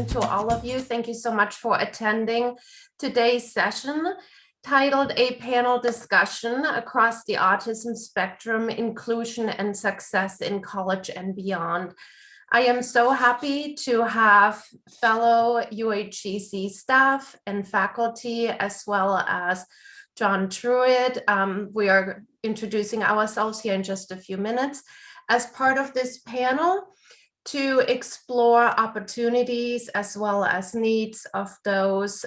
to all of you. Thank you so much for attending today's session titled A Panel Discussion Across the Autism Spectrum, Inclusion and Success in College and Beyond. I am so happy to have fellow UHCC staff and faculty, as well as John Truitt. We are introducing ourselves here in just a few minutes as part of this panel to explore opportunities as well as needs of those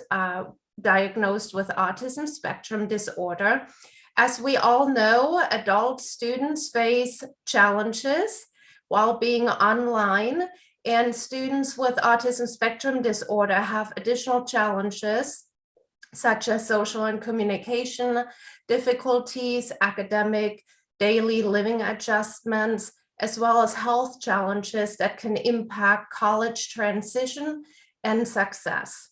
diagnosed with autism spectrum disorder. As we all know, adult students face challenges while being online, and students with autism spectrum disorder have additional challenges such as social and communication difficulties, academic, daily living adjustments, as well as health challenges that can impact college transition and success.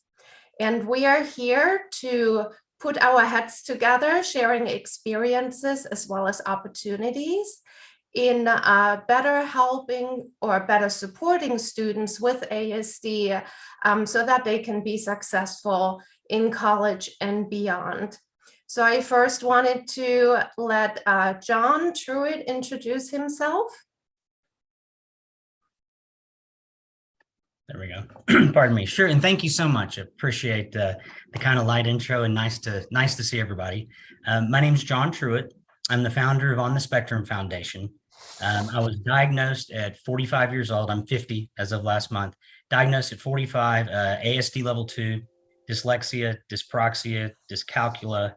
And we are here to put our heads together, sharing experiences as well as opportunities in better helping or better supporting students with ASD so that they can be successful in college and beyond. So I first wanted to let John Truitt introduce himself. There we go. Pardon me. Sure. And thank you so much. I appreciate the kind of light intro, and nice to see everybody. My name is John Truitt. I'm the founder of On the Spectrum Foundation. I was diagnosed at 45 years old. I'm 50 as of last month. Diagnosed at 45, ASD level 2, dyslexia, dyspraxia, dyscalculia,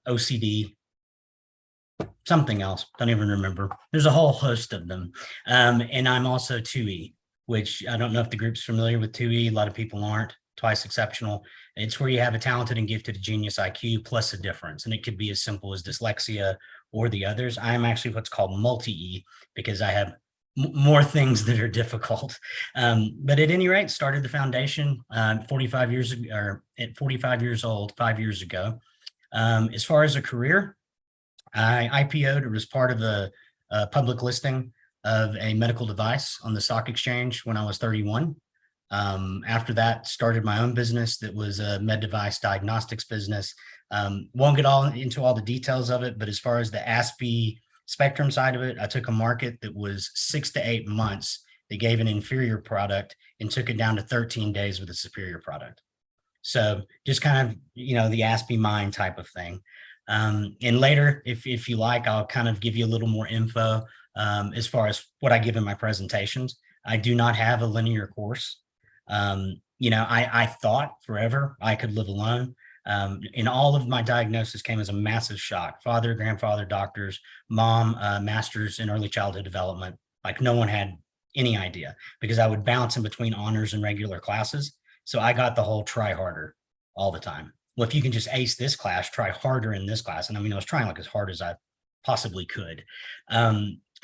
OCD, something else. Don't even remember. There's a whole host of them. And I'm also 2E. Which I don't know if the group's familiar with 2E. A lot of people aren't. Twice exceptional. It's where you have a talented and gifted genius IQ plus a difference. And it could be as simple as dyslexia or the others. I am actually what's called multi-E because I have more things that are difficult. But at any rate, started the foundation 45 years ago, or at 45 years old, 5 years ago. As far as a career, I IPO'd or was part of a public listing of a medical device on the stock exchange when I was 31. After that, started my own business that was a med device diagnostics business. Won't get into all the details of it, but as far as the ASPE spectrum side of it, I took a market that was 6 to 8 months. They gave an inferior product and took it down to 13 days with a superior product. So just kind of, the ASPE mind type of thing. And later, if you like, I'll kind of give you a little more info as far as what I give in my presentations. I do not have a linear course. I thought forever I could live alone. And all of my diagnosis came as a massive shock. Father, grandfather, doctors, mom, masters in early childhood development. Like no one had any idea because I would bounce in between honors and regular classes. So I got the whole try harder all the time. Well, if you can just ace this class, try harder in this class. And I mean, I was trying like as hard as I possibly could.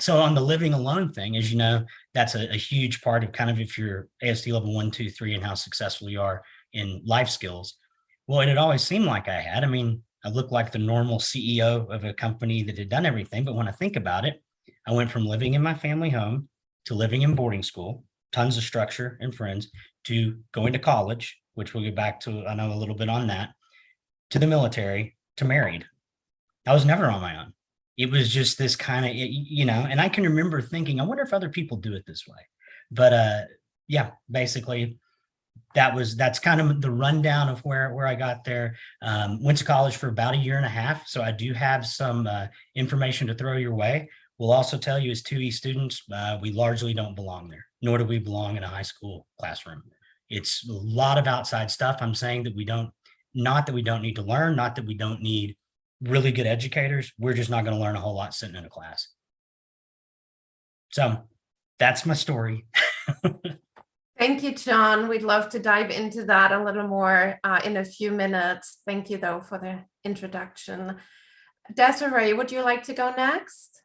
So on the living alone thing, as you know, that's a huge part of kind of if you're ASD level 1, 2, 3, and how successful you are in life skills. Well, it had always seemed like I had. I mean, I looked like the normal CEO of a company that had done everything. But when I think about it, I went from living in my family home to living in boarding school, tons of structure and friends, to going to college, which we'll get back to, I know a little bit on that, to the military, to married. I was never on my own. It was just this kind of, and I can remember thinking, I wonder if other people do it this way. But yeah, basically that's kind of the rundown of where I got there. Went to college for about 1.5 years. So I do have some information to throw your way. We'll also tell you as 2E students, we largely don't belong there, nor do we belong in a high school classroom. It's a lot of outside stuff. I'm saying that not that we don't need to learn, not that we don't need really good educators. We're just not going to learn a whole lot sitting in a class. So that's my story. Thank you, John. We'd love to dive into that a little more in a few minutes. Thank you, though, for the introduction. Desiree, would you like to go next?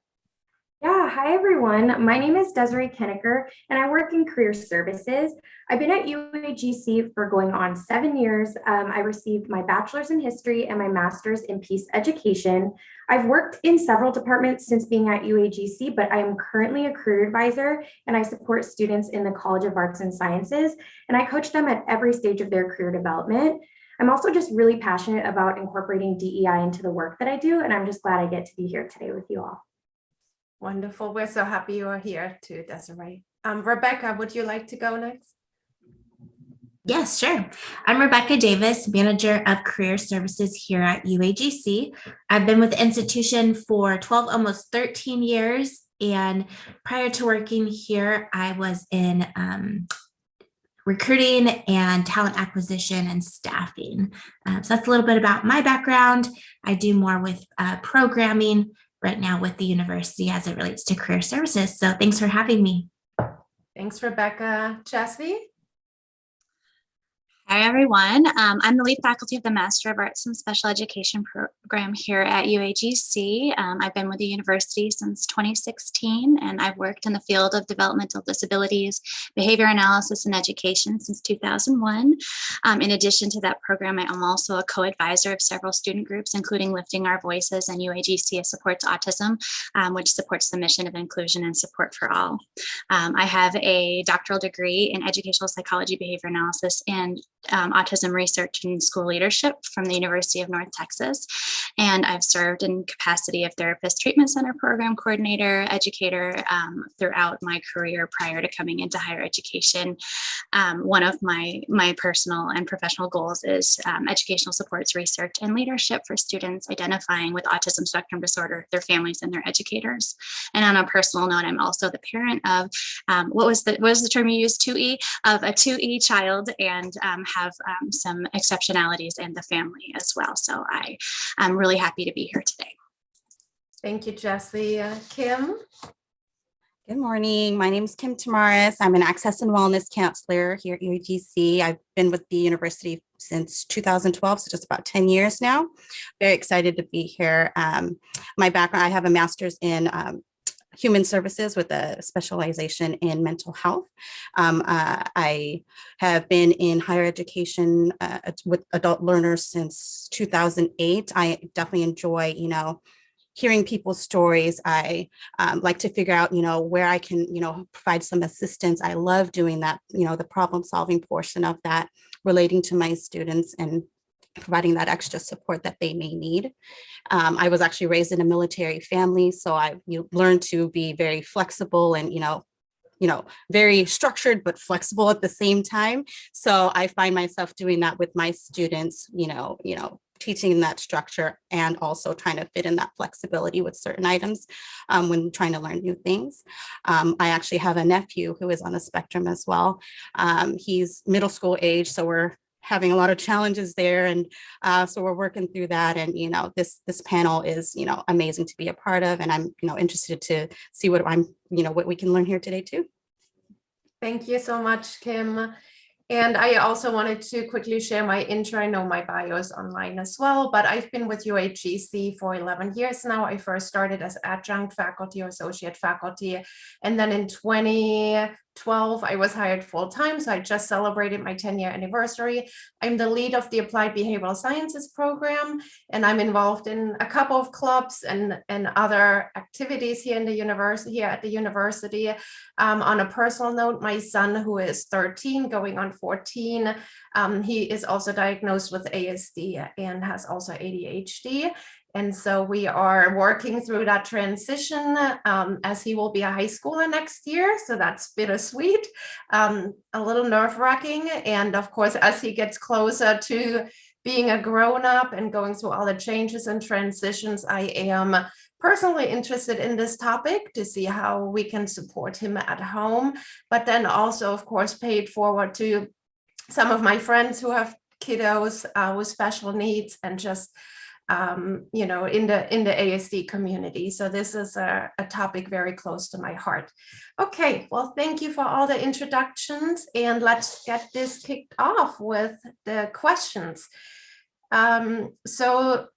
Yeah, hi everyone. My name is Desiree Kennecker and I work in career services. I've been at UAGC for going on 7 years. I received my bachelor's in history and my master's in peace education. I've worked in several departments since being at UAGC, but I am currently a career advisor and I support students in the College of Arts and Sciences, and I coach them at every stage of their career development. I'm also just really passionate about incorporating DEI into the work that I do, and I'm just glad I get to be here today with you all. Wonderful. We're so happy you are here too, Desiree. Rebecca, would you like to go next? Yes, sure. I'm Rebecca Davis, Manager of Career Services here at UAGC. I've been with the institution for 12, almost 13 years. And prior to working here, I was in recruiting and talent acquisition and staffing. So that's a little bit about my background. I do more with programming right now with the university as it relates to career services. So thanks for having me. Thanks, Rebecca. Jessie? Hi, everyone. I'm the lead faculty of the Master of Arts and Special Education program here at UAGC. I've been with the university since 2016, and I've worked in the field of developmental disabilities, behavior analysis, and education since 2001. In addition to that program, I am also a co-advisor of several student groups, including Lifting Our Voices and UAGC Supports Autism, which supports the mission of inclusion and support for all. I have a doctoral degree in educational psychology, behavior analysis, and autism research and school leadership from the University of North Texas. And I've served in capacity of therapist treatment center program coordinator, educator throughout my career prior to coming into higher education. One of my personal and professional goals is educational supports research and leadership for students identifying with autism spectrum disorder, their families, and their educators. And on a personal note, I'm also the parent of what was the term you used, 2E, of a 2E child, and have some exceptionalities in the family as well. So I'm really happy to be here today. Thank you, Jessie. Kim? Good morning. My name is Kim Tamaris. I'm an Access and Wellness Counselor here at UAGC. I've been with the university since 2012, so just about 10 years now. Very excited to be here. My background, I have a master's in human services with a specialization in mental health. I have been in higher education with adult learners since 2008. I definitely enjoy, hearing people's stories. I like to figure out, where I can, provide some assistance. I love doing that, the problem solving portion of that, relating to my students and providing that extra support that they may need. I was actually raised in a military family, so I learned to be very flexible and, very structured, but flexible at the same time. So I find myself doing that with my students, teaching that structure and also trying to fit in that flexibility with certain items when trying to learn new things. I actually have a nephew who is on the spectrum as well. He's middle school age, so we're having a lot of challenges there. And so we're working through that. And, this panel is, amazing to be a part of. And I'm, interested to see what what we can learn here today too. Thank you so much, Kim. And I also wanted to quickly share my intro. I know my bio is online as well, but I've been with UAGC for 11 years now. I first started as adjunct faculty or associate faculty. And then in 2012, I was hired full-time. So I just celebrated my 10-year anniversary. I'm the lead of the Applied Behavioral Sciences program, and I'm involved in a couple of clubs and other activities here at the university. On a personal note, my son, who is 13, going on 14, he is also diagnosed with ASD and has also ADHD. And so we are working through that transition as he will be a high schooler next year. So that's bittersweet, a little nerve-wracking. And of course, as he gets closer to being a grown-up and going through all the changes and transitions, I am personally interested in this topic to see how we can support him at home, but then also, of course, pay it forward to some of my friends who have kiddos with special needs and just in the ASD community. So this is a topic very close to my heart. Okay, well, thank you for all the introductions, and let's get this kicked off with the questions. So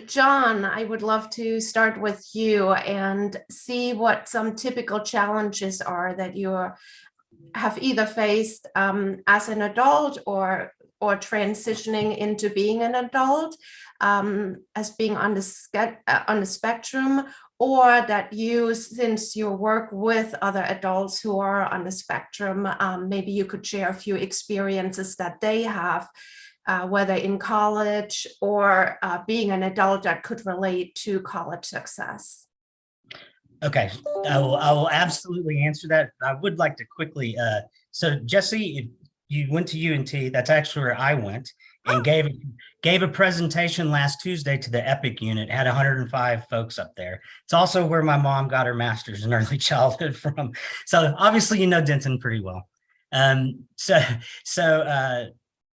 John, I would love to start with you and see what some typical challenges are that you have either faced as an adult or transitioning into being an adult, as being on the spectrum, or that you, since you work with other adults who are on the spectrum, maybe you could share a few experiences that they have, whether in college or being an adult that could relate to college success. Okay, I will absolutely answer that. I would like to quickly, so Jesse, you went to UNT, that's actually where I went, and gave a presentation last Tuesday to the EPIC unit, had 105 folks up there. It's also where my mom got her master's in early childhood from. So obviously, you know Denton pretty well.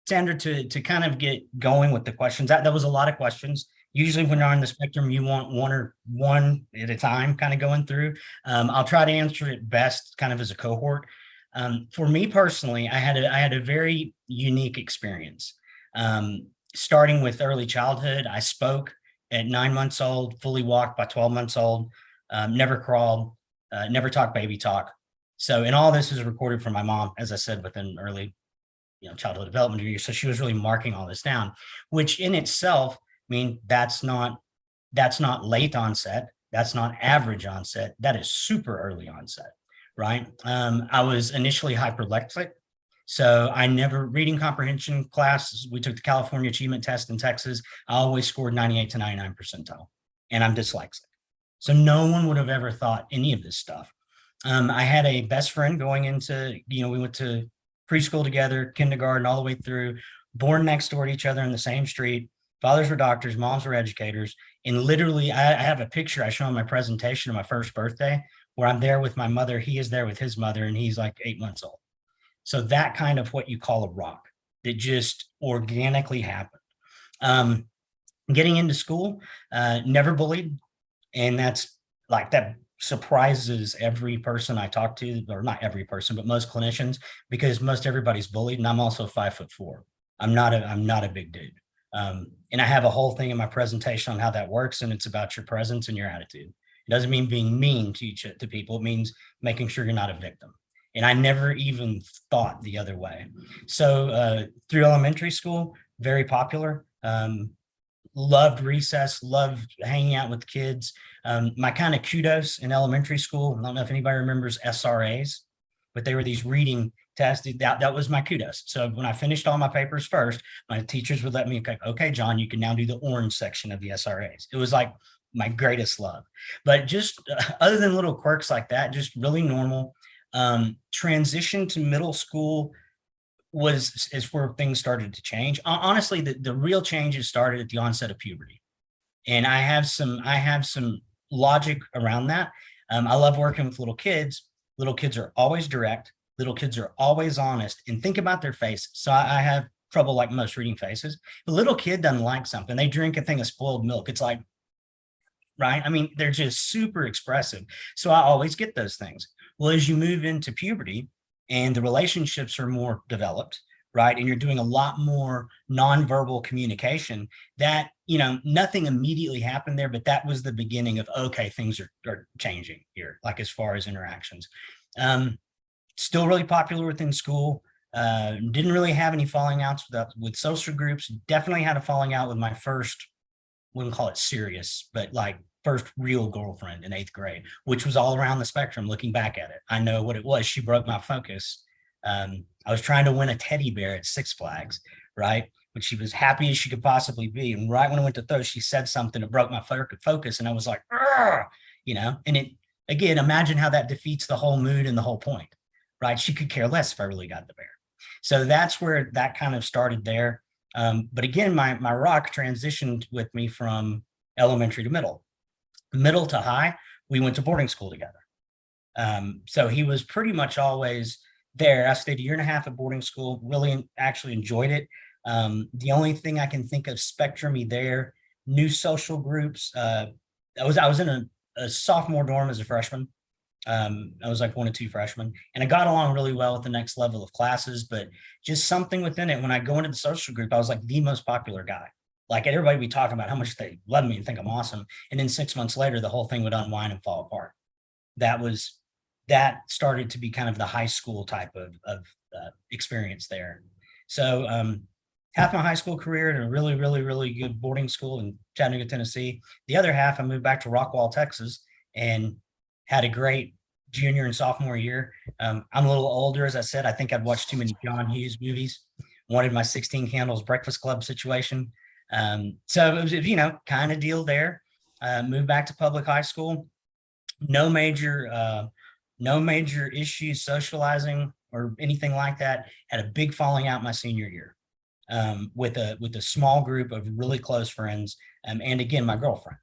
Sandra, to kind of get going with the questions, that was a lot of questions. Usually when you're on the spectrum, you want one at a time kind of going through. I'll try to answer it best kind of as a cohort. For me personally, I had a very unique experience. Starting with early childhood, I spoke at 9 months old, fully walked by 12 months old, never crawled, never talked baby talk. So, and all this is recorded from my mom, as I said, within early childhood development years. So she was really marking all this down, which in itself, I mean, that's not late onset. That's not average onset. That is super early onset, right? I was initially hyperlexic. So I never, reading comprehension class, we took the California Achievement Test in Texas. I always scored 98 to 99 percentile, and I'm dyslexic. So no one would have ever thought any of this stuff. I had a best friend going into, we went to preschool together, kindergarten, all the way through, born next door to each other in the same street. Fathers were doctors, moms were educators. And literally, I have a picture I show in my presentation of my first birthday where I'm there with my mother. He is there with his mother, and he's like 8 months old. So that kind of what you call a rock that just organically happened. Getting into school, never bullied. And that's like, that surprises every person I talk to, or not every person, but most clinicians, because most everybody's bullied. And I'm also 5'4". I'm not a big dude. And I have a whole thing in my presentation on how that works, and it's about your presence and your attitude. It doesn't mean being mean to people. It means making sure you're not a victim. And I never even thought the other way. So through elementary school, very popular. Loved recess, loved hanging out with kids. My kind of kudos in elementary school, I don't know if anybody remembers SRAs, but they were these reading tests. That was my kudos. So when I finished all my papers first, my teachers would let me, okay, John, you can now do the orange section of the SRAs. It was like my greatest love. But just other than little quirks like that, just really normal. Transition to middle school is where things started to change. Honestly, the real changes started at the onset of puberty. And I have some logic around that. I love working with little kids. Little kids are always direct. Little kids are always honest, and think about their faces. So I have trouble, like most, reading faces. The little kid doesn't like something. They drink a thing of spoiled milk. It's like, right? I mean, they're just super expressive. So I always get those things. Well, as you move into puberty and the relationships are more developed, right? And you're doing a lot more nonverbal communication, that, nothing immediately happened there, but that was the beginning of, okay, things are changing here, like as far as interactions. Still really popular within school. Didn't really have any falling outs with social groups. Definitely had a falling out with my first, wouldn't call it serious, but like first real girlfriend in 8th grade, which was all around the spectrum. Looking back at it, I know what it was. She broke my focus. I was trying to win a teddy bear at Six Flags, right? But she was happy as she could possibly be. And right when I went to throw, she said something that broke my focus. And I was like, and it, again, imagine how that defeats the whole mood and the whole point, right? She could care less if I really got the bear. So that's where that kind of started there. But again, my rock transitioned with me from elementary to middle to high. We went to boarding school together. So he was pretty much always there. I stayed 1.5 years at boarding school, really actually enjoyed it. The only thing I can think of spectrum-y there, new social groups. I was in a sophomore dorm as a freshman. I was like 1 or 2 freshmen, and I got along really well with the next level of classes, but just something within it. When I go into the social group, I was like the most popular guy. Like everybody would be talking about how much they love me and think I'm awesome. And then 6 months later, the whole thing would unwind and fall apart. That started to be kind of the high school type of experience there. So half my high school career in a really, really, really good boarding school in Chattanooga, Tennessee. The other half, I moved back to Rockwall, Texas, and had a great junior and sophomore year. I'm a little older, as I said. I think I'd watched too many John Hughes movies. Wanted my 16 Candles Breakfast Club situation. So it was, kind of deal there. Moved back to public high school. No major issues socializing or anything like that. Had a big falling out my senior year with a small group of really close friends, and again my girlfriend.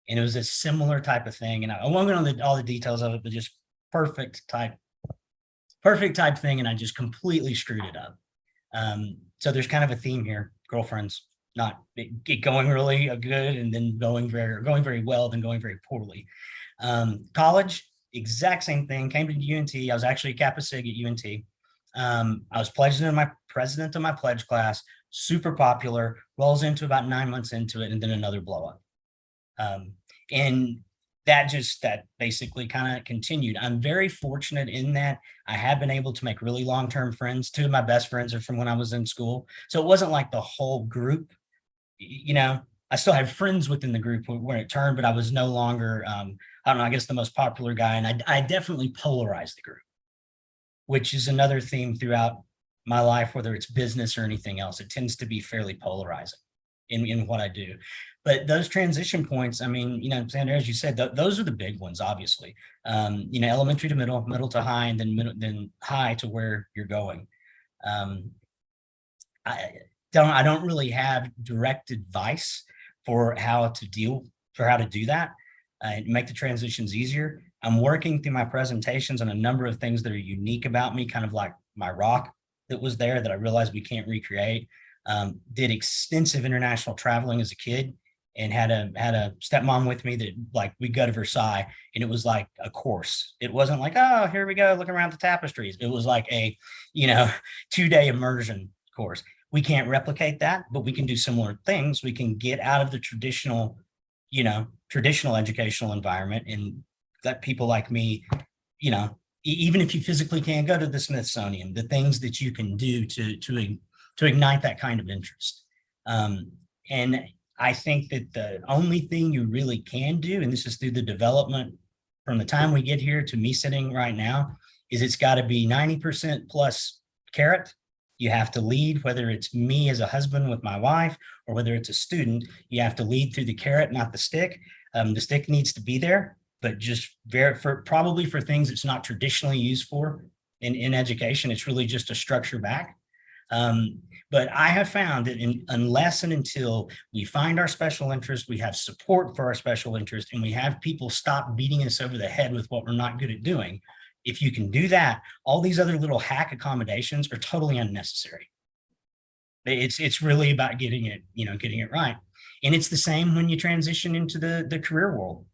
And it was a similar type of thing. And I won't go into all the details of it, but just perfect type thing. And I just completely screwed it up. So there's kind of a theme here: girlfriends not get going really good, and then going very well, then going very poorly. College, exact same thing. Came to UNT. I was actually a Kappa Sig at UNT. I was president of my pledge class, super popular, rolls into about 9 months into it, and then another blow up. And that basically kind of continued. I'm very fortunate in that I have been able to make really long-term friends. Two of my best friends are from when I was in school. So it wasn't like the whole group, I still had friends within the group when it turned, but I was no longer, I don't know, I guess the most popular guy. And I definitely polarized the group, which is another theme throughout my life, whether it's business or anything else. It tends to be fairly polarizing in what I do. But those transition points, I mean, Sandra, as you said, those are the big ones, obviously. Elementary to middle to high, and then high to where you're going. I don't really have direct advice for how to do that and make the transitions easier. I'm working through my presentations on a number of things that are unique about me, kind of like my rock that was there that I realized we can't recreate. Did extensive international traveling as a kid, and had a stepmom with me that, like, we go to Versailles, and it was like a course. It wasn't like, oh, here we go, looking around the tapestries. It was like a 2-day immersion course. We can't replicate that, but we can do similar things. We can get out of the traditional educational environment and let people like me, even if you physically can't go to the Smithsonian, the things that you can do to ignite that kind of interest. And I think that the only thing you really can do, and this is through the development from the time we get here to me sitting right now, is it's got to be 90% plus carrot. You have to lead, whether it's me as a husband with my wife or whether it's a student. You have to lead through the carrot, not the stick. The stick needs to be there, but just probably for things it's not traditionally used for in education. It's really just a structure back. But I have found that unless and until we find our special interest, we have support for our special interest, and we have people stop beating us over the head with what we're not good at doing, if you can do that, all these other little hack accommodations are totally unnecessary. It's really about getting it right. And it's the same when you transition into the career world.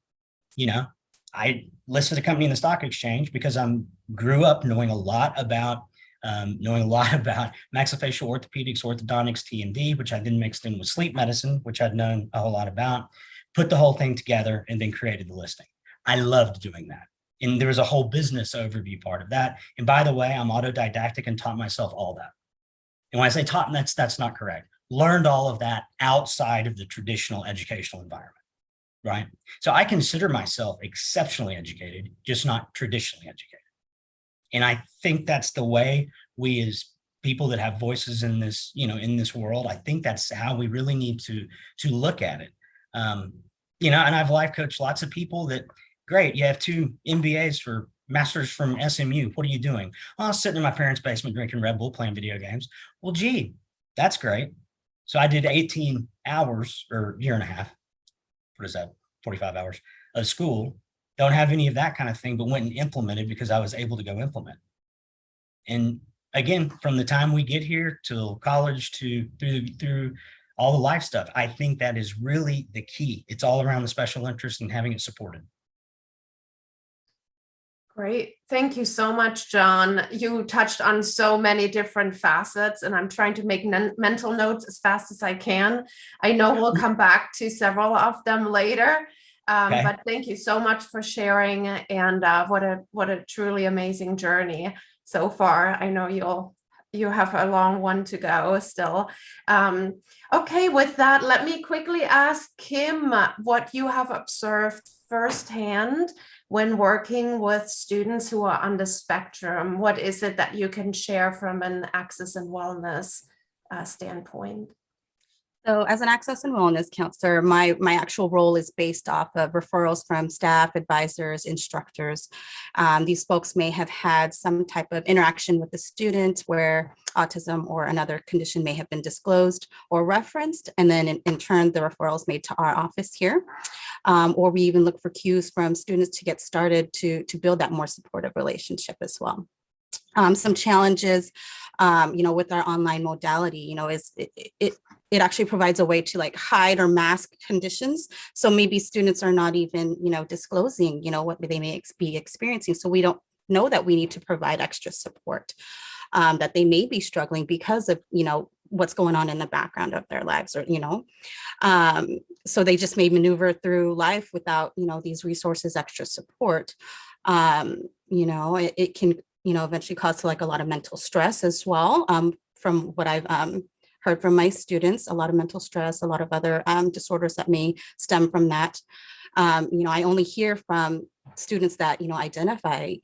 I listed a company in the stock exchange because I grew up knowing a lot about maxillofacial orthopedics, orthodontics, T&D, which I then mixed in with sleep medicine, which I'd known a whole lot about, put the whole thing together, and then created the listing. I loved doing that. And there was a whole business overview part of that. And by the way, I'm autodidactic and taught myself all that. And when I say taught, that's not correct. Learned all of that outside of the traditional educational environment, right? So I consider myself exceptionally educated, just not traditionally educated. And I think that's the way we, as people that have voices in this, in this world, I think that's how we really need to look at it. And I've life coached lots of people that, great, you have 2 MBAs for masters from SMU. What are you doing? Well, I was sitting in my parents' basement drinking Red Bull, playing video games. Well, gee, that's great. So I did 18 hours or year and a half. What is that? 45 hours of school. Don't have any of that kind of thing, but went and implemented because I was able to go implement. And again, from the time we get here till college to through all the life stuff, I think that is really the key. It's all around the special interest and having it supported. Great. Thank you so much, John. You touched on so many different facets, and I'm trying to make mental notes as fast as I can. I know we'll come back to several of them later, Okay. but thank you so much for sharing, and what a truly amazing journey so far. I know you have a long one to go still. Okay, with that, let me quickly ask Kim what you have observed firsthand when working with students who are on the spectrum. What is it that you can share from an access and wellness standpoint? So as an access and wellness counselor, my actual role is based off of referrals from staff, advisors, instructors. These folks may have had some type of interaction with the student where autism or another condition may have been disclosed or referenced, and then in turn, the referral is made to our office here. Or we even look for cues from students to get started to build that more supportive relationship as well. Some challenges, with our online modality, is it actually provides a way to like hide or mask conditions. So maybe students are not even, disclosing, what they may be experiencing. So we don't know that we need to provide extra support, that they may be struggling because of, what's going on in the background of their lives, or, so they just may maneuver through life without, these resources, extra support. It can, eventually cause like a lot of mental stress as well. From what I've heard from my students, a lot of mental stress, a lot of other disorders that may stem from that. I only hear from students that, identify,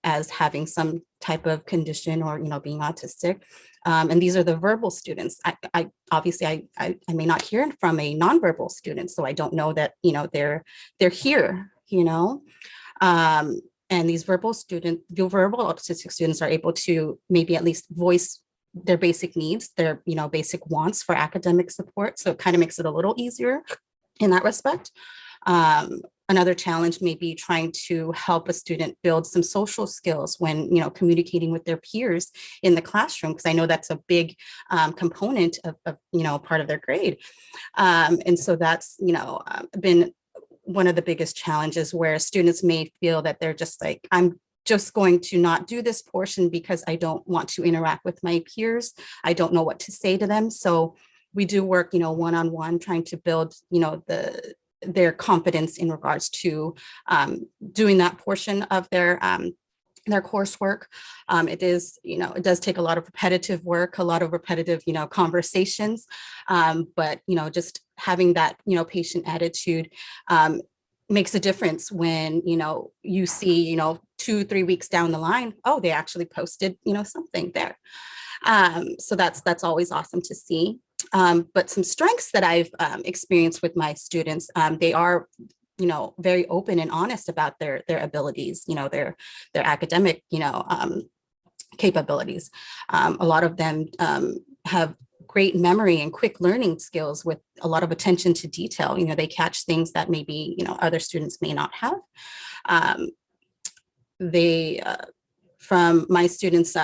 as having some type of condition or, being autistic. And these are the verbal students. I obviously, I may not hear from a nonverbal student, so I don't know that, they're here, and these verbal autistic students are able to maybe at least voice their basic needs, their, basic wants for academic support. So it kind of makes it a little easier in that respect. Another challenge may be trying to help a student build some social skills when, communicating with their peers in the classroom, because I know that's a big component of, part of their grade. And so that's, been one of the biggest challenges, where students may feel that they're just like, I'm just going to not do this portion because I don't want to interact with my peers. I don't know what to say to them. So we do work, one-on-one, trying to build, their confidence in regards to doing that portion of their coursework. It is, it does take a lot of repetitive work, a lot of repetitive, conversations, but, just having that, patient attitude makes a difference when, you see, 2-3 weeks down the line, oh, they actually posted, something there. So that's always awesome to see. But some strengths that I've experienced with my students, they are, very open and honest about their abilities, their academic, capabilities. A lot of them have great memory and quick learning skills with a lot of attention to detail. They catch things that maybe, other students may not have. They, from my students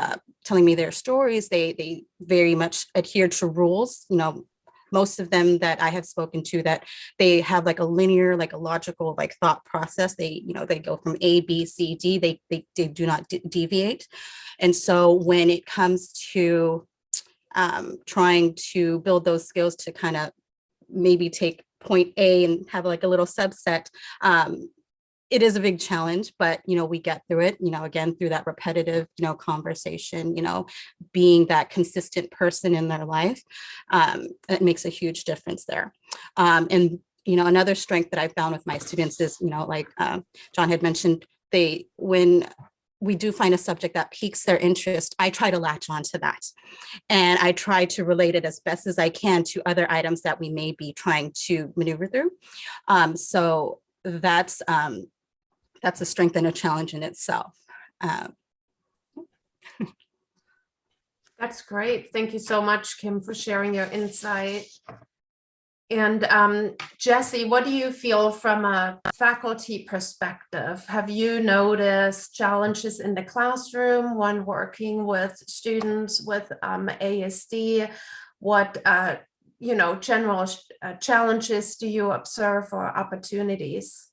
telling me their stories, they very much adhere to rules. Most of them that I have spoken to, that they have like a linear, like a logical, like thought process. They, they go from A, B, C, D. They do not deviate. And so when it comes to trying to build those skills to kind of maybe take point A and have like a little subset, it is a big challenge, but, we get through it, again, through that repetitive, conversation, being that consistent person in their life. It makes a huge difference there. And, another strength that I found with my students is, like John had mentioned, when we do find a subject that piques their interest, I try to latch on to that. And I try to relate it as best as I can to other items that we may be trying to maneuver through. So that's a strength and a challenge in itself. That's great. Thank you so much, Kim, for sharing your insight. And Jesse, what do you feel from a faculty perspective? Have you noticed challenges in the classroom when working with students with ASD? What general challenges do you observe or opportunities?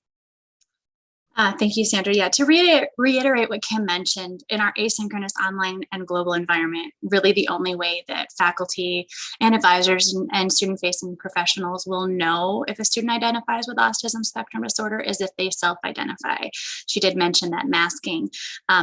Thank you, Sandra. Yeah, to reiterate what Kim mentioned, in our asynchronous online and global environment, really the only way that faculty and advisors and student-facing professionals will know if a student identifies with autism spectrum disorder is if they self-identify. She did mention that masking.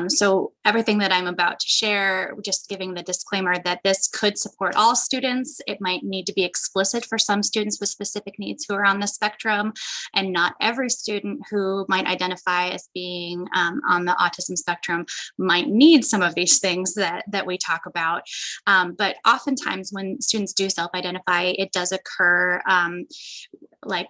So everything that I'm about to share, just giving the disclaimer that this could support all students. It might need to be explicit for some students with specific needs who are on the spectrum, and not every student who might identify as being on the autism spectrum might need some of these things that we talk about. But oftentimes when students do self-identify, it does occur like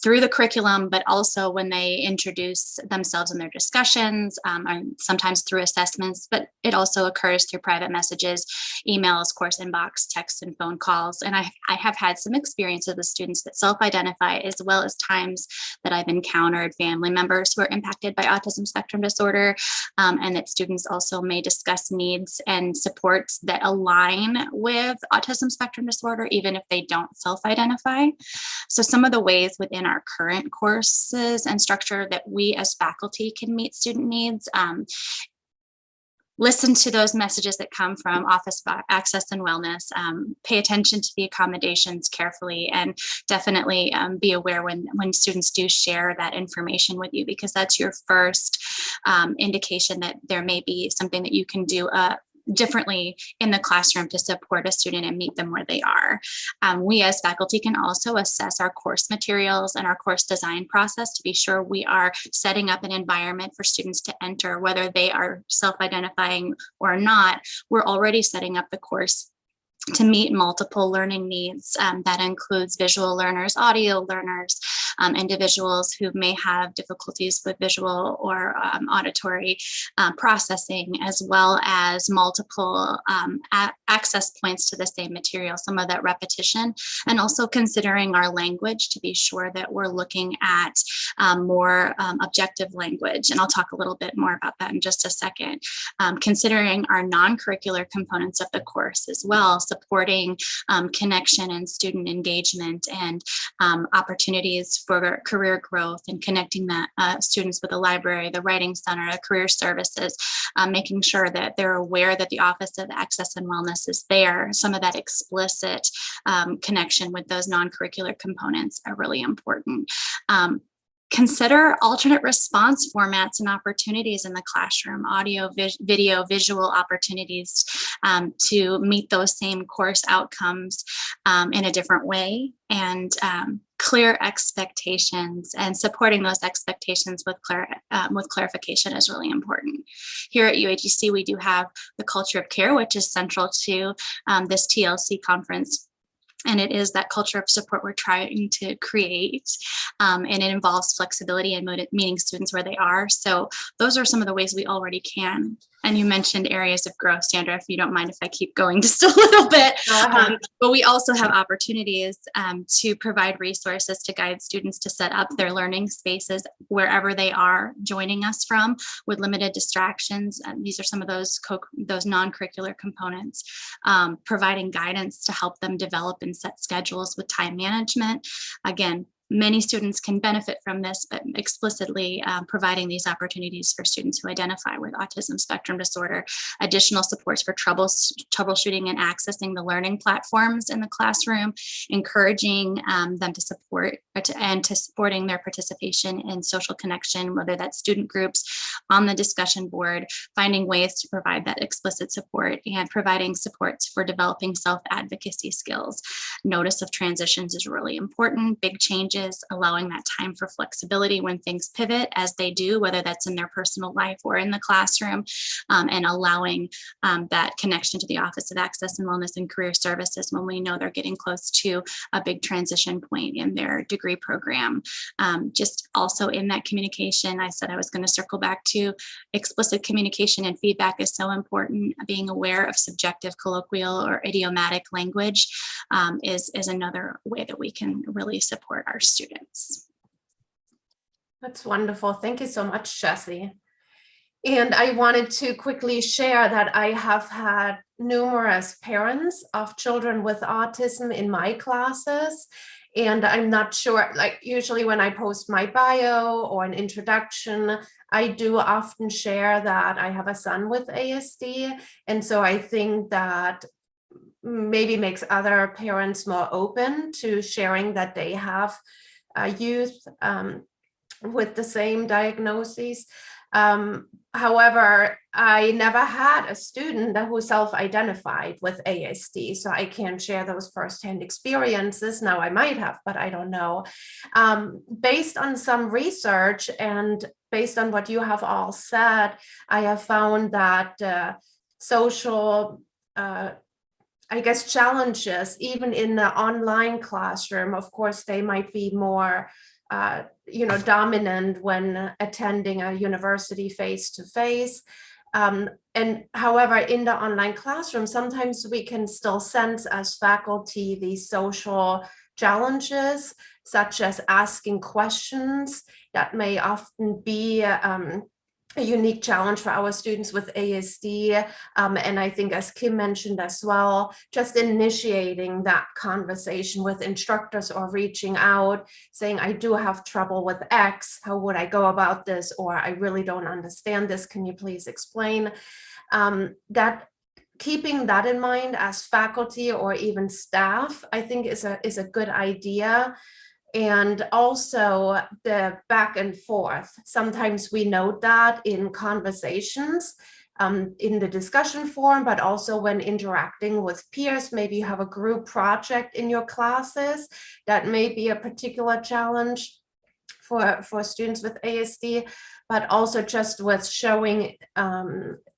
through the curriculum, but also when they introduce themselves in their discussions, and sometimes through assessments, but it also occurs through private messages, emails, course inbox, texts, and phone calls. And I have had some experiences with students that self-identify, as well as times that I've encountered family members who are impacted by autism spectrum disorder, and that students also may discuss needs and supports that align with autism spectrum disorder, even if they don't self-identify. So some of the ways within our current courses and structure that we as faculty can meet student needs, listen to those messages that come from Office of Access and Wellness, pay attention to the accommodations carefully, and definitely be aware when students do share that information with you, because that's your first indication that there may be something that you can do differently in the classroom to support a student and meet them where they are. We as faculty can also assess our course materials and our course design process to be sure we are setting up an environment for students to enter, whether they are self-identifying or not. We're already setting up the course to meet multiple learning needs. That includes visual learners, audio learners, individuals who may have difficulties with visual or auditory processing, as well as multiple access points to the same material, some of that repetition, and also considering our language to be sure that we're looking at more objective language. And I'll talk a little bit more about that in just a second. Considering our non-curricular components of the course as well, supporting connection and student engagement and opportunities for career growth, and connecting that students with the library, the writing center, the career services, making sure that they're aware that the Office of Access and Wellness is there. Some of that explicit connection with those non-curricular components are really important. Consider alternate response formats and opportunities in the classroom, audio, video, visual opportunities to meet those same course outcomes in a different way, and clear expectations, and supporting those expectations with clarification is really important. Here at UAGC, we do have the culture of care, which is central to this TLC conference. And it is that culture of support we're trying to create. And it involves flexibility and meeting students where they are. So those are some of the ways we already can. And you mentioned areas of growth, Sandra, if you don't mind if I keep going just a little bit. But we also have opportunities to provide resources to guide students to set up their learning spaces wherever they are joining us from, with limited distractions. These are some of those non-curricular components, providing guidance to help them develop and set schedules with time management. Again, many students can benefit from this, but explicitly providing these opportunities for students who identify with autism spectrum disorder, additional supports for troubleshooting and accessing the learning platforms in the classroom, encouraging them to support and supporting their participation in social connection, whether that's student groups, on the discussion board, finding ways to provide that explicit support, and providing supports for developing self-advocacy skills. Notice of transitions is really important. Big changes, allowing that time for flexibility when things pivot, as they do, whether that's in their personal life or in the classroom, and allowing that connection to the Office of Access and Wellness and Career Services when we know they're getting close to a big transition point in their degree program. Just also in that communication, I said I was going to circle back to explicit communication and feedback is so important. Being aware of subjective, colloquial, or idiomatic language is another way that we can really support our students. That's wonderful. Thank you so much, Jessie. And I wanted to quickly share that I have had numerous parents of children with autism in my classes. And I'm not sure, like usually when I post my bio or an introduction, I do often share that I have a son with ASD. And so I think that maybe makes other parents more open to sharing that they have youth with the same diagnoses. However, I never had a student who self-identified with ASD, so I can't share those firsthand experiences. Now I might have, but I don't know. Based on some research and based on what you have all said, I have found that social I guess challenges, even in the online classroom, of course, they might be more dominant when attending a university face to face. And however, in the online classroom, sometimes we can still sense as faculty these social challenges, such as asking questions that may often be a unique challenge for our students with ASD. And I think, as Kim mentioned as well, just initiating that conversation with instructors or reaching out, saying, I do have trouble with X, how would I go about this? Or I really don't understand this, can you please explain? That keeping that in mind as faculty or even staff, I think is a good idea. And also the back and forth. Sometimes we note that in conversations, in the discussion forum, but also when interacting with peers. Maybe you have a group project in your classes that may be a particular challenge for students with ASD, but also just with showing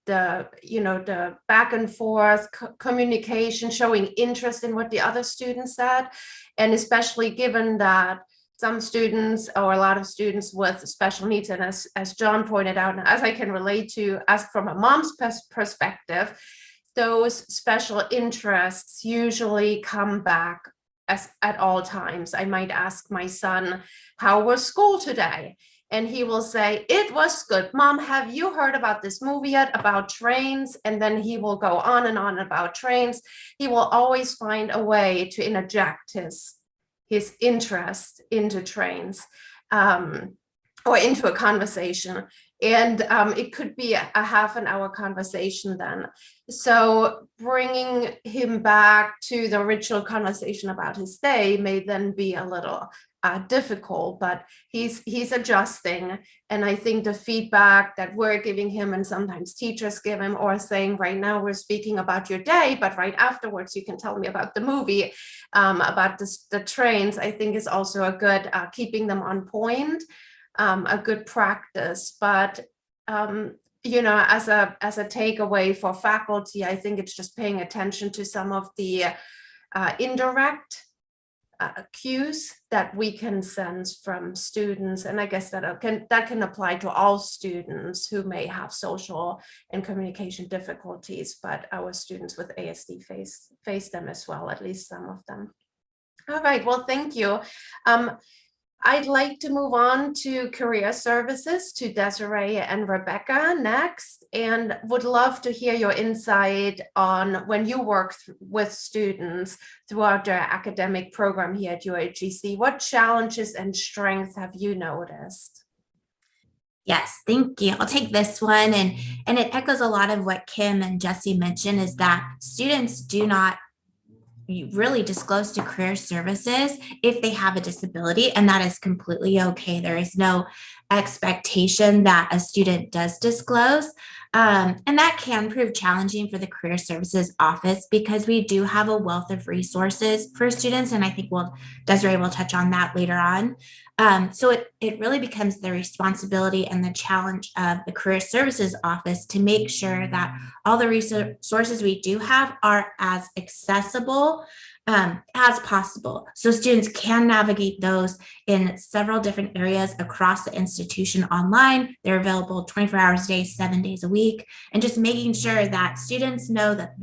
the back and forth communication, showing interest in what the other students said. And especially given that some students or a lot of students with special needs, and as John pointed out, and as I can relate to, as from a mom's perspective, those special interests usually come back at all times. I might ask my son, how was school today? And he will say, it was good. Mom, have you heard about this movie yet about trains? And then he will go on and on about trains. He will always find a way to interject his interest into trains or into a conversation. And it could be a half an hour conversation then. So bringing him back to the original conversation about his day may then be a little difficult, but he's adjusting. And I think the feedback that we're giving him, and sometimes teachers give him, or saying, right now we're speaking about your day, but right afterwards you can tell me about the movie, about the trains, I think is also a good keeping them on point, a good practice. But as a takeaway for faculty, I think it's just paying attention to some of the indirect cues that we can sense from students. And I guess that can apply to all students who may have social and communication difficulties, but our students with ASD face them as well, at least some of them. All right, well, thank you. I'd like to move on to career services, to Desiree and Rebecca next, and would love to hear your insight on when you work with students throughout their academic program here at UAGC. What challenges and strengths have you noticed? Yes, thank you. I'll take this one. And it echoes a lot of what Kim and Jesse mentioned, is that students do not really disclose to career services if they have a disability, and that is completely okay. There is no expectation that a student does disclose. And that can prove challenging for the career services office, because we do have a wealth of resources for students. And I think Desiree will touch on that later on. So it really becomes the responsibility and the challenge of the career services office to make sure that all the resources we do have are as accessible as possible, so students can navigate those in several different areas across the institution online. They're available 24 hours a day, 7 days a week, and just making sure that students know that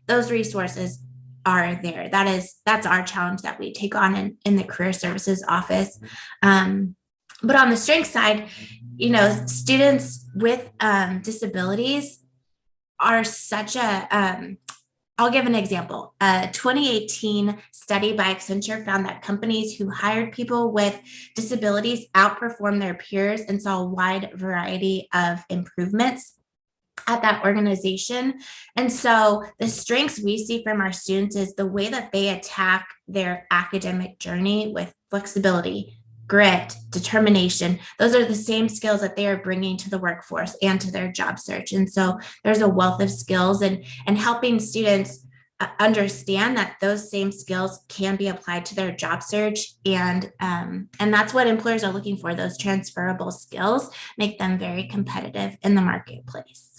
those resources are there. That's our challenge that we take on in the career services office. But on the strength side, students with disabilities are such a I'll give an example. A 2018 study by Accenture found that companies who hired people with disabilities outperformed their peers and saw a wide variety of improvements at that organization. And so the strengths we see from our students is the way that they attack their academic journey with flexibility, grit, determination. Those are the same skills that they are bringing to the workforce and to their job search. And so there's a wealth of skills, and helping students understand that those same skills can be applied to their job search. And that's what employers are looking for. Those transferable skills make them very competitive in the marketplace.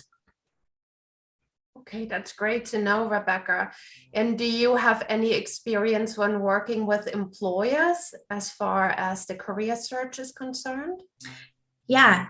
Okay, that's great to know, Rebecca. And do you have any experience when working with employers as far as the career search is concerned? Yeah.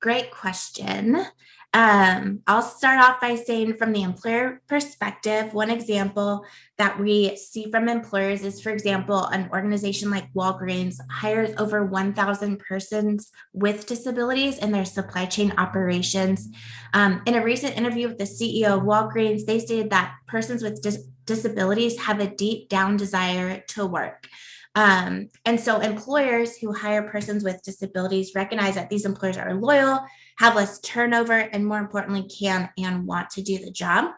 Great question. I'll start off by saying, from the employer perspective, one example that we see from employers is, for example, an organization like Walgreens hires over 1,000 persons with disabilities in their supply chain operations. In a recent interview with the CEO of Walgreens, they stated that persons with disabilities have a deep down desire to work. And so employers who hire persons with disabilities recognize that these employers are loyal, have less turnover, and more importantly, can and want to do the job.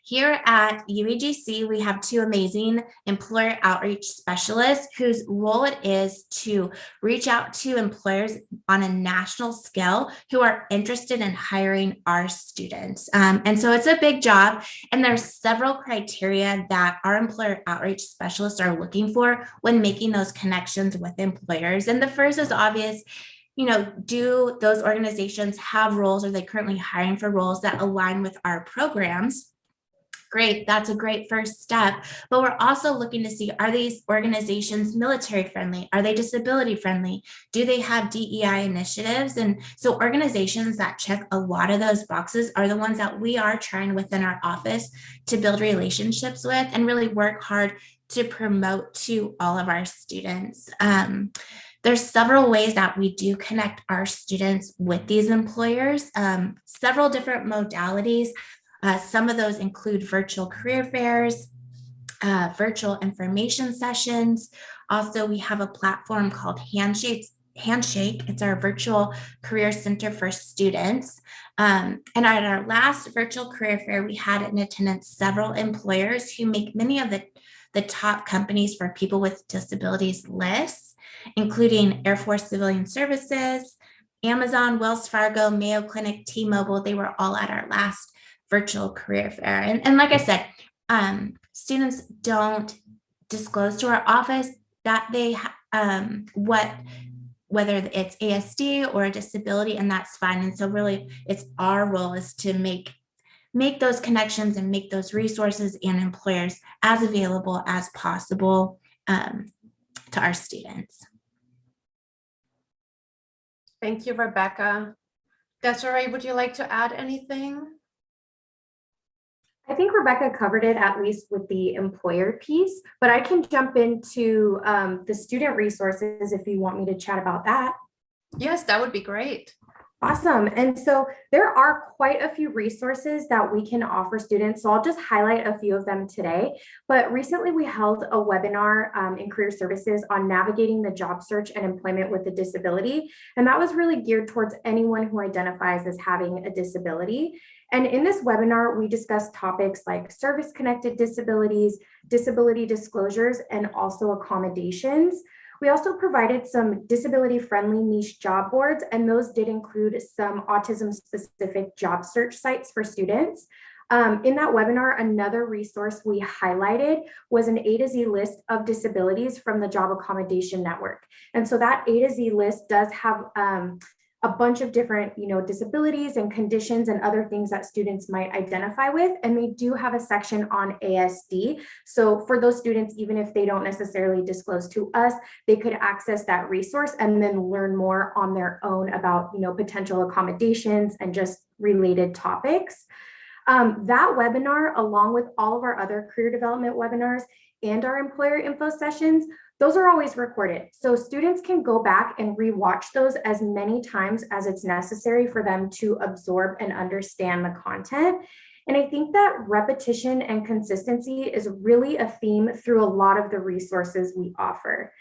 Here at UAGC, we have two amazing employer outreach specialists whose role it is to reach out to employers on a national scale who are interested in hiring our students. And so it's a big job, and there's several criteria that our employer outreach specialists are looking for when making those connections with employers. And the first is obvious. Do those organizations have roles? Are they currently hiring for roles that align with our programs? Great, that's a great first step. But we're also looking to see, are these organizations military friendly? Are they disability friendly? Do they have DEI initiatives? And so organizations that check a lot of those boxes are the ones that we are trying within our office to build relationships with and really work hard to promote to all of our students. There's several ways that we do connect our students with these employers, several different modalities. Some of those include virtual career fairs, virtual information sessions. Also, we have a platform called Handshake. It's our virtual career center for students. And at our last virtual career fair, we had in attendance several employers who make many of the top companies for people with disabilities lists, including Air Force Civilian Services, Amazon, Wells Fargo, Mayo Clinic, T-Mobile. They were all at our last virtual career fair. And like I said, students don't disclose to our office that they whether it's ASD or a disability, and that's fine. And so really it's our role is to make those connections and make those resources and employers as available as possible to our students. Thank you, Rebecca. Desiree, would you like to add anything? I think Rebecca covered it, at least with the employer piece, but I can jump into the student resources if you want me to chat about that. Yes, that would be great. Awesome. And so there are quite a few resources that we can offer students. So I'll just highlight a few of them today. But recently we held a webinar in career services on navigating the job search and employment with a disability. And that was really geared towards anyone who identifies as having a disability. And in this webinar, we discussed topics like service-connected disabilities, disability disclosures, and also accommodations. We also provided some disability-friendly niche job boards, and those did include some autism-specific job search sites for students. In that webinar, another resource we highlighted was an A to Z list of disabilities from the Job Accommodation Network. And so that A to Z list does have a bunch of different, disabilities and conditions and other things that students might identify with. And they do have a section on ASD. So for those students, even if they don't necessarily disclose to us, they could access that resource and then learn more on their own about, potential accommodations and just related topics. That webinar, along with all of our other career development webinars and our employer info sessions, those are always recorded. So students can go back and rewatch those as many times as it's necessary for them to absorb and understand the content. And I think that repetition and consistency is really a theme through a lot of the resources we offer.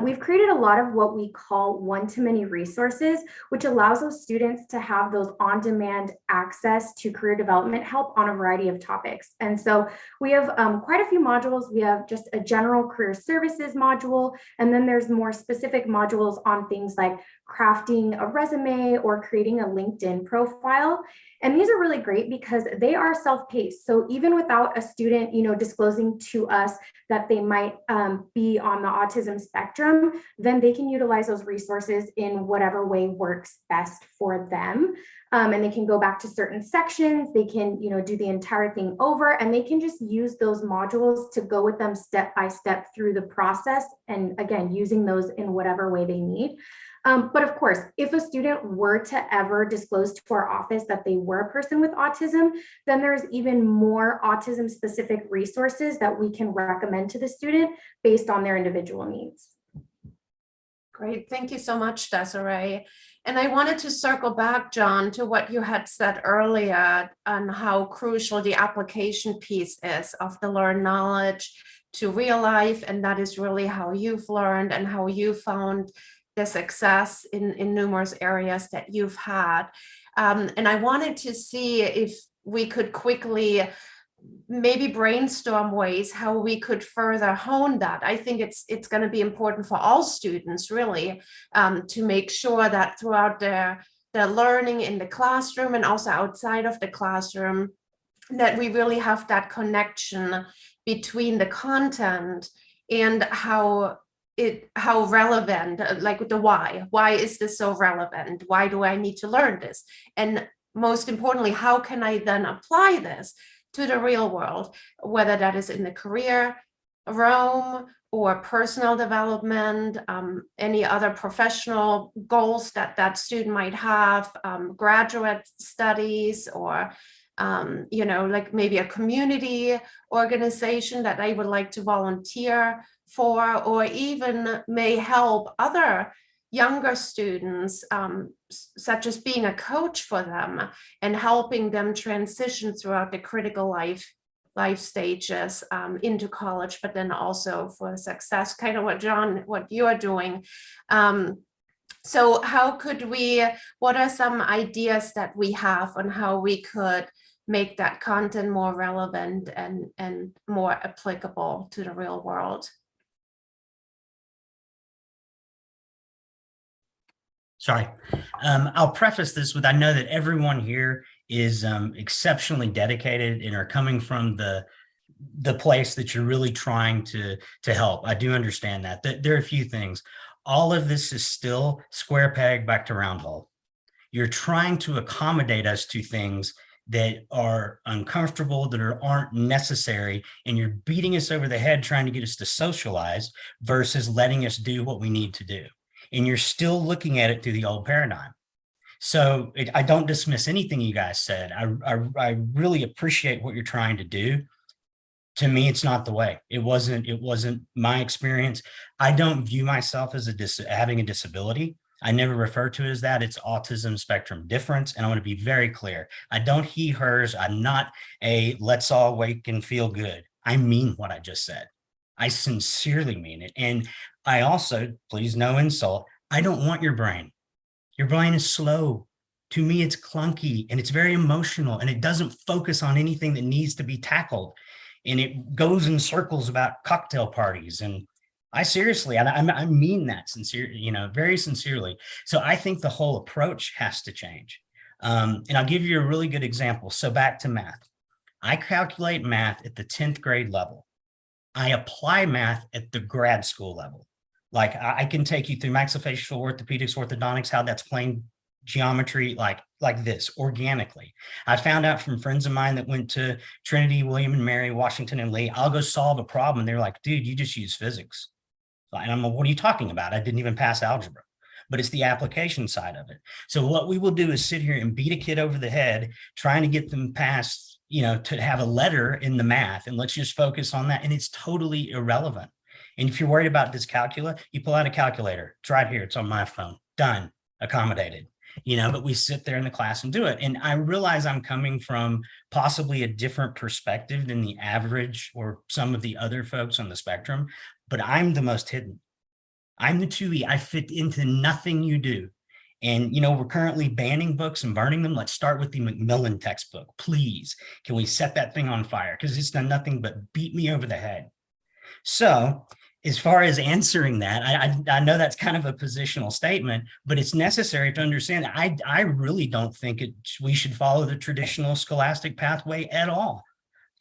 We've created a lot of what we call one-to-many resources, which allows those students to have those on-demand access to career development help on a variety of topics. And so we have quite a few modules. We have just a general career services module, and then there's more specific modules on things like crafting a resume or creating a LinkedIn profile. And these are really great because they are self-paced. So even without a student, disclosing to us that they might be on the autism spectrum, then they can utilize those resources in whatever way works best for them. And they can go back to certain sections. They can, do the entire thing over, and they can just use those modules to go with them step by step through the process. And again, using those in whatever way they need. But of course, if a student were to ever disclose to our office that they were a person with autism, then there's even more autism specific resources that we can recommend to the student based on their individual needs. Great, thank you so much, Desiree. And I wanted to circle back, John, to what you had said earlier on how crucial the application piece is of the learned knowledge to real life. And that is really how you've learned and how you found the success in numerous areas that you've had. And I wanted to see if we could quickly maybe brainstorm ways how we could further hone that. I think it's going to be important for all students really to make sure that throughout their learning in the classroom and also outside of the classroom, that we really have that connection between the content and how relevant, like the why is this so relevant? Why do I need to learn this? And most importantly, how can I then apply this to the real world, whether that is in the career realm or personal development, any other professional goals that student might have, graduate studies, or like maybe a community organization that I would like to volunteer for, or even may help other younger students, such as being a coach for them and helping them transition throughout the critical life stages into college, but then also for success, kind of what you are doing. So what are some ideas that we have on how we could make that content more relevant and more applicable to the real world? Sorry. I'll preface this with, I know that everyone here is exceptionally dedicated and are coming from the place that you're really trying to help. I do understand that. There are a few things. All of this is still square peg back to round hole. You're trying to accommodate us to things that are uncomfortable, that aren't necessary, and you're beating us over the head trying to get us to socialize versus letting us do what we need to do. And you're still looking at it through the old paradigm. So I don't dismiss anything you guys said. I really appreciate what you're trying to do. To me, it's not the way. It wasn't my experience. I don't view myself as having a disability. I never refer to it as that. It's autism spectrum difference. And I want to be very clear. I don't he, hers. I'm not a let's all wake and feel good. I mean what I just said. I sincerely mean it. And I also, please no insult, I don't want your brain. Your brain is slow. To me, it's clunky and it's very emotional and it doesn't focus on anything that needs to be tackled. And it goes in circles about cocktail parties. And I seriously, I mean that sincerely, very sincerely. So I think the whole approach has to change. And I'll give you a really good example. So back to math. I calculate math at the 10th grade level. I apply math at the grad school level. Like I can take you through maxillofacial orthopedics, orthodontics, how that's plain geometry, like this organically. I found out from friends of mine that went to Trinity, William and Mary, Washington and Lee, I'll go solve a problem. And they're like, dude, you just use physics. And I'm like, what are you talking about? I didn't even pass algebra, but it's the application side of it. So what we will do is sit here and beat a kid over the head, trying to get them past, to have a letter in the math, and let's just focus on that. And it's totally irrelevant. And if you're worried about dyscalculia, you pull out a calculator. It's right here. It's on my phone. Done. Accommodated. but we sit there in the class and do it. And I realize I'm coming from possibly a different perspective than the average or some of the other folks on the spectrum, but I'm the most hidden. I'm the 2E. I fit into nothing you do. And, we're currently banning books and burning them. Let's start with the Macmillan textbook. Please, can we set that thing on fire? Because it's done nothing but beat me over the head. So as far as answering that, I know that's kind of a positional statement, but it's necessary to understand that I really don't think we should follow the traditional scholastic pathway at all.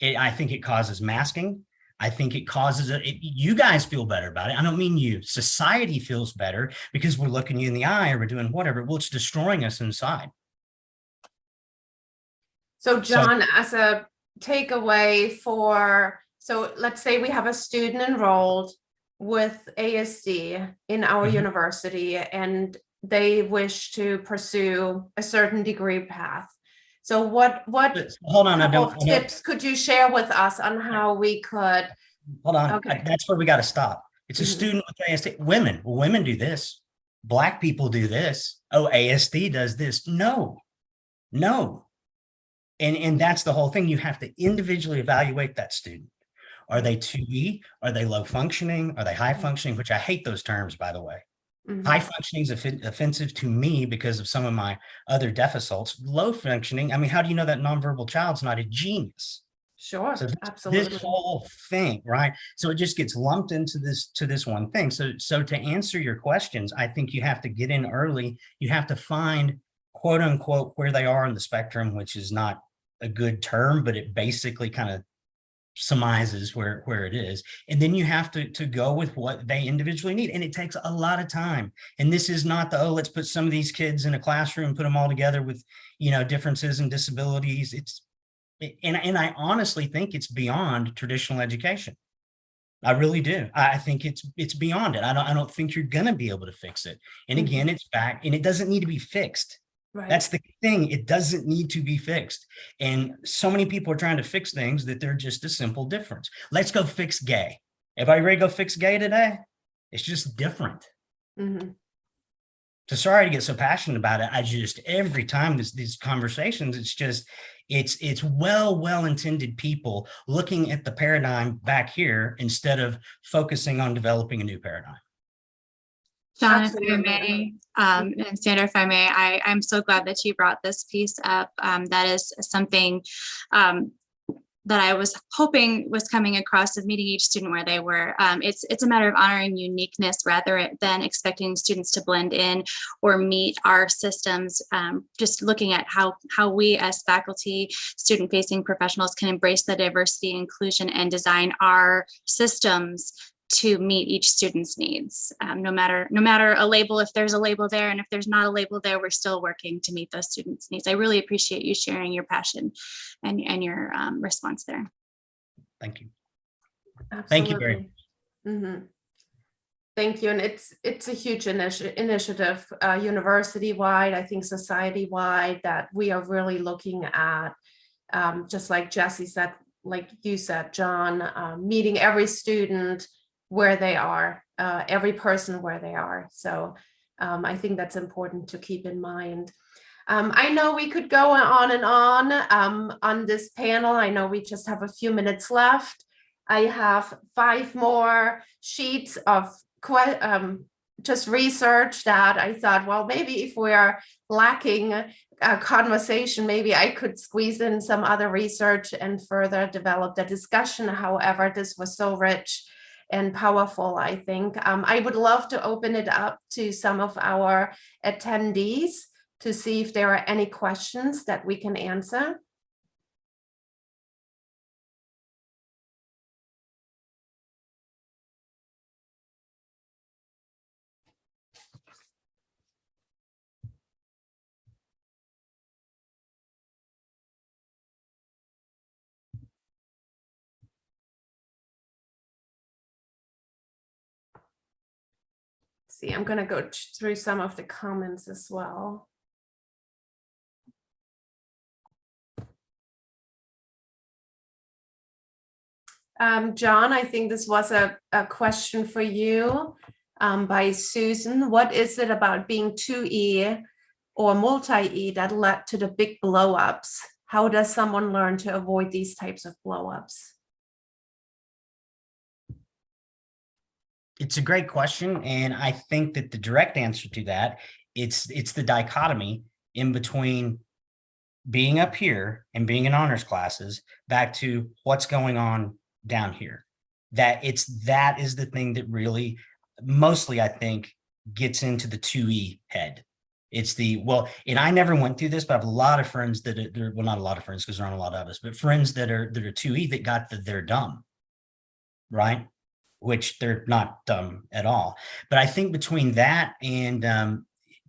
I think it causes masking. I think it causes you guys feel better about it. I don't mean you. Society feels better because we're looking you in the eye or we're doing whatever. Well, it's destroying us inside. So John, as a takeaway so let's say we have a student enrolled with ASD in our university and they wish to pursue a certain degree path. So what hold on, tips could you share with us on how we could? Hold on, Okay. that's where we got to stop. It's a student with ASD. Women do this. Black people do this. Oh, ASD does this. No. And that's the whole thing. You have to individually evaluate that student. Are they 2E? Are they low functioning? Are they high functioning? Which I hate those terms, by the way. High functioning is offensive to me because of some of my other deficits. Low functioning, I mean, how do you know that nonverbal child's not a genius? Sure, So absolutely. this whole thing, right? So it just gets lumped into this one thing. So to answer your questions, I think you have to get in early. You have to find, quote unquote, where they are on the spectrum, which is not a good term, but it basically kind of surmises where it is. And then you have to go with what they individually need. And it takes a lot of time. And this is not let's put some of these kids in a classroom, put them all together with, differences and disabilities. And I honestly think it's beyond traditional education. I really do. I think it's beyond it. I don't think you're going to be able to fix it. And again, it's back and it doesn't need to be fixed. Right. That's the thing. It doesn't need to be fixed. And so many people are trying to fix things that they're just a simple difference. Let's go fix gay. Everybody ready to go fix gay today? It's just different. So sorry to get so passionate about it. I just, every time these conversations, it's well-intended people looking at the paradigm back here instead of focusing on developing a new paradigm. John, if I may, and Sandra, if I may, I'm so glad that you brought this piece up. That is something that I was hoping was coming across of meeting each student where they were. It's a matter of honoring uniqueness rather than expecting students to blend in or meet our systems. Just looking at how we as faculty, student-facing professionals can embrace the diversity, inclusion, and design our systems to meet each student's needs. No matter a label, if there's a label there, and if there's not a label there, we're still working to meet those students' needs. I really appreciate you sharing your passion and your response there. Thank you. Absolutely. Thank you very much. Thank you. And it's a huge initiative, university-wide, I think society-wide, that we are really looking at, just like Jesse said, like you said, John, meeting every student where they are, every person where they are. So I think that's important to keep in mind. I know we could go on and on this panel. I know we just have a few minutes left. I have 5 more sheets of just research that I thought, well, maybe if we are lacking a conversation, maybe I could squeeze in some other research and further develop the discussion. However, this was so rich and powerful, I think. I would love to open it up to some of our attendees to see if there are any questions that we can answer. See, I'm going to go through some of the comments as well. John, I think this was a question for you by Susan. What is it about being 2E or multi-E that led to the big blow-ups? How does someone learn to avoid these types of blow-ups? It's a great question. And I think that the direct answer to that, it's the dichotomy in between being up here and being in honors classes back to what's going on down here. That is the thing that really mostly, I think, gets into the 2E head. It's and I never went through this, but I have a lot of friends that are, well, not a lot of friends because there aren't a lot of us, but friends that are 2E that got they're dumb, right? Which they're not dumb at all. But I think between that and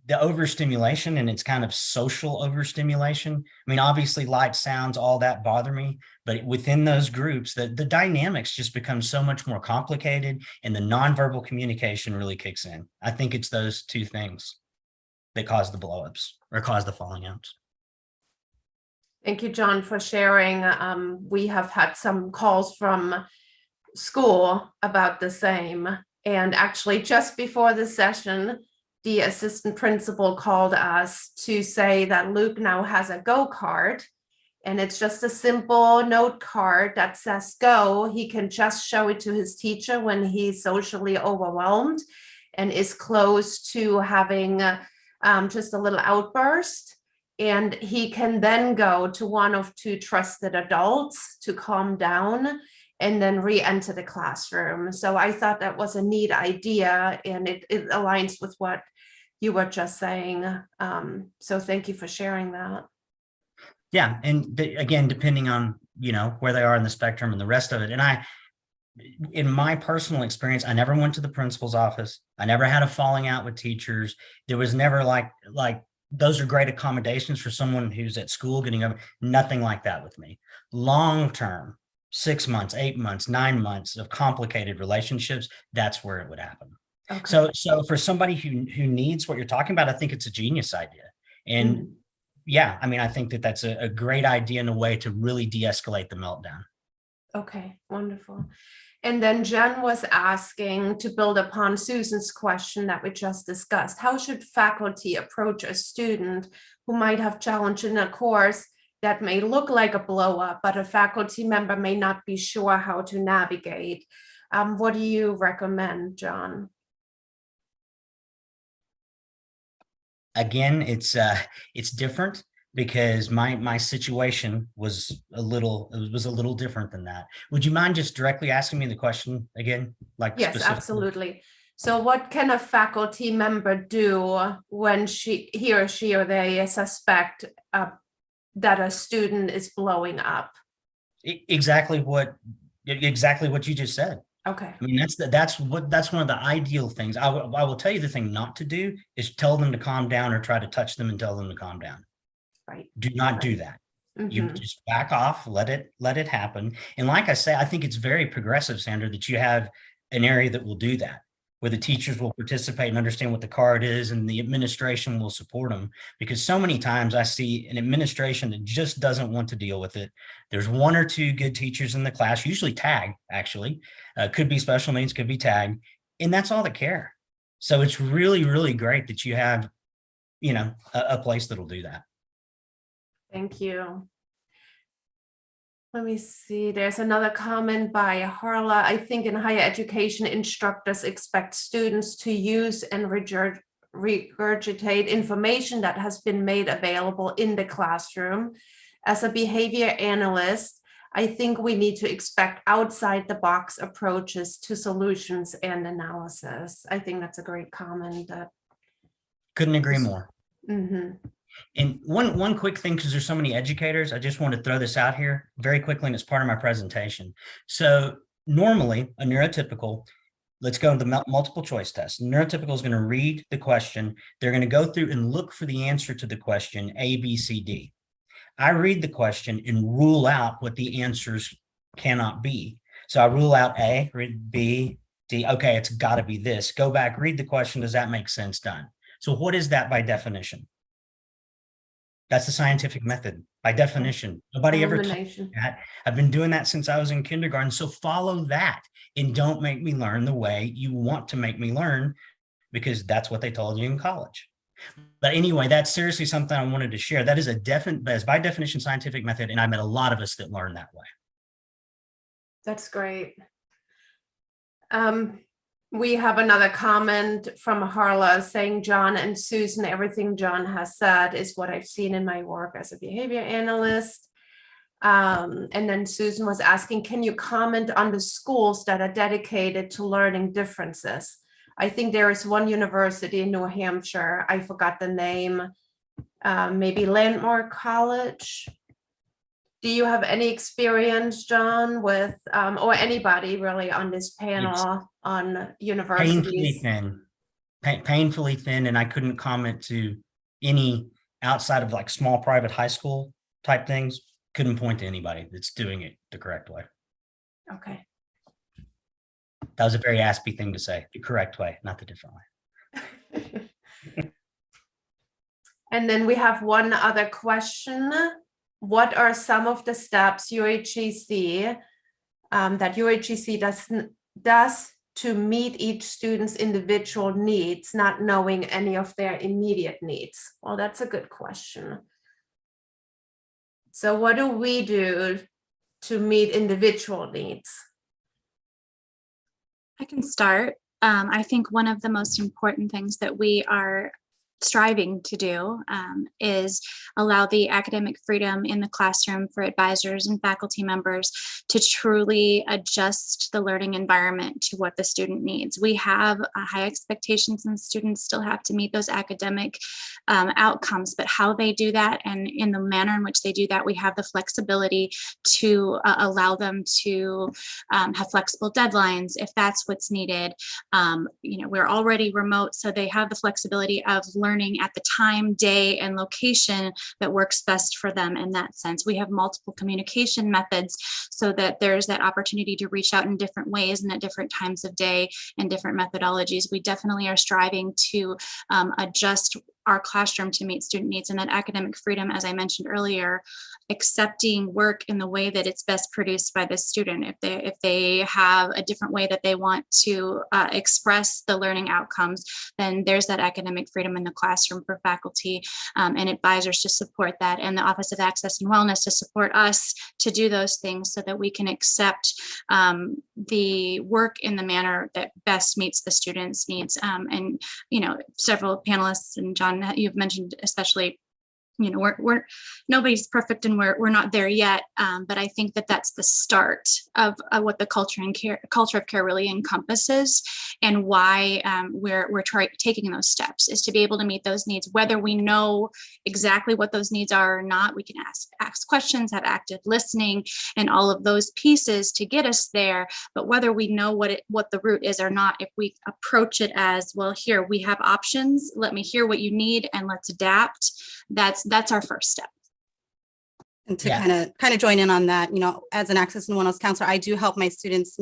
the overstimulation, and it's kind of social overstimulation. I mean, obviously light, sounds, all that bother me, but within those groups, the dynamics just become so much more complicated and the nonverbal communication really kicks in. I think it's those two things that cause the blowups or cause the falling outs. Thank you, John, for sharing. We have had some calls from school about the same. And actually, just before the session, the assistant principal called us to say that Luke now has a go card. And it's just a simple note card that says go. He can just show it to his teacher when he's socially overwhelmed and is close to having just a little outburst. And he can then go to one of two trusted adults to calm down and then re-enter the classroom. So I thought that was a neat idea, and it aligns with what you were just saying. So thank you for sharing that. Yeah, and again, depending on, where they are in the spectrum and the rest of it. And in my personal experience, I never went to the principal's office. I never had a falling out with teachers. There was never like those are great accommodations for someone who's at school getting over. Nothing like that with me. Long term, 6 months, 8 months, 9 months of complicated relationships, that's where it would happen. Okay. So for somebody who needs what you're talking about, I think it's a genius idea. And yeah, I mean, I think that's a great idea and a way to really de-escalate the meltdown. Okay, wonderful. And then Jen was asking, to build upon Susan's question that we just discussed, how should faculty approach a student who might have challenge in a course that may look like a blow up, but a faculty member may not be sure how to navigate? What do you recommend, John? Again, it's different because my situation was a little different than that. Would you mind just directly asking me the question again? Yes, absolutely. So what can a faculty member do when he or they suspect that a student is blowing up? Exactly what you just said. Okay. I mean, that's one of the ideal things. I will tell you the thing not to do is tell them to calm down or try to touch them and tell them to calm down. Right. Do not do that. You just back off, let it happen. And like I say, I think it's very progressive, Sandra, that you have an area that will do that, where the teachers will participate and understand what the card is and the administration will support them. Because so many times I see an administration that just doesn't want to deal with it. There's one or two good teachers in the class, usually tag, actually. Could be special needs, could be tag, and that's all that care. So it's really, really great that you have, a place that'll do that. Thank you. Let me see. There's another comment by Harla. I think in higher education, instructors expect students to use and regurgitate information that has been made available in the classroom. As a behavior analyst, I think we need to expect outside the box approaches to solutions and analysis. I think that's a great comment. Couldn't agree more. Mm-hmm. And one quick thing, because there's so many educators, I just want to throw this out here very quickly, and it's part of my presentation. So normally a neurotypical, let's go to the multiple choice test. Neurotypical is going to read the question. They're going to go through and look for the answer to the question A, B, C, D. I read the question and rule out what the answers cannot be. So I rule out A, read B, D. Okay, it's got to be this. Go back, read the question. Does that make sense? Done. So what is that by definition? That's the scientific method by definition. Nobody ever told me that. I've been doing that since I was in kindergarten. So follow that and don't make me learn the way you want to make me learn, because that's what they told you in college. But anyway, that's seriously something I wanted to share. That is as by definition scientific method, and I met a lot of us that learn that way. That's great. We have another comment from Harla saying, John and Susan, everything John has said is what I've seen in my work as a behavior analyst. And then Susan was asking, can you comment on the schools that are dedicated to learning differences? I think there is one university in New Hampshire, I forgot the name, maybe Landmark College. Do you have any experience, John, with, or anybody really on this panel on universities? Painfully thin, and I couldn't comment to any outside of like small private high school type things. Couldn't point to anybody that's doing it the correct way. Okay. That was a very Aspie thing to say, the correct way, not the different way. And then we have one other question. What are some of the steps UAGC that UAGC does to meet each student's individual needs, not knowing any of their immediate needs? Well, that's a good question. So what do we do to meet individual needs? I can start. I think one of the most important things that we are striving to do is allow the academic freedom in the classroom for advisors and faculty members to truly adjust the learning environment to what the student needs. We have high expectations and students still have to meet those academic outcomes, but how they do that and in the manner in which they do that, we have the flexibility to allow them to have flexible deadlines if that's what's needed. We're already remote, so they have the flexibility of learning at the time, day, and location that works best for them in that sense. We have multiple communication methods so that there's that opportunity to reach out in different ways and at different times of day and different methodologies. We definitely are striving to adjust our classroom to meet student needs, and that academic freedom, as I mentioned earlier, accepting work in the way that it's best produced by the student. If they have a different way that they want to express the learning outcomes, then there's that academic freedom in the classroom for faculty and advisors to support that, and the Office of Access and Wellness to support us to do those things so that we can accept the work in the manner that best meets the students' needs. And several panelists, and John, you've mentioned especially, we're nobody's perfect and we're not there yet, but I think that that's the start of what the culture of care really encompasses, and why we're taking those steps is to be able to meet those needs, whether we know exactly what those needs are or not. We can ask questions, have active listening, and all of those pieces to get us there. But whether we know what the route is or not, if we approach it as, well, here we have options, let me hear what you need and let's adapt, that's our first step. And to kind of join in on that, as an access and wellness counselor, I do help my students,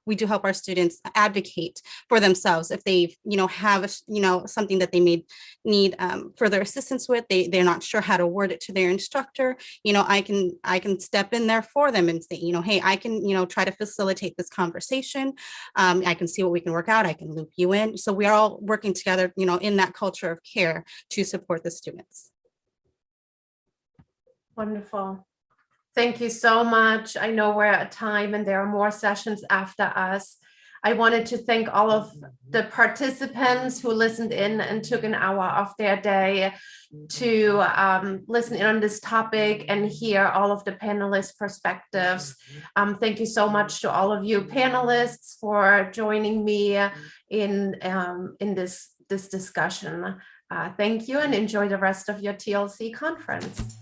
we do help our students advocate for themselves. If they, have, something that they may need further assistance with, they're not sure how to word it to their instructor, I can step in there for them and say, hey, I can, try to facilitate this conversation. I can see what we can work out. I can loop you in. So we are all working together, in that culture of care to support the students. Wonderful. Thank you so much. I know we're at time and there are more sessions after us. I wanted to thank all of the participants who listened in and took an hour of their day to listen in on this topic and hear all of the panelists' perspectives. Thank you so much to all of you panelists for joining me in this discussion. Thank you and enjoy the rest of your TLC conference.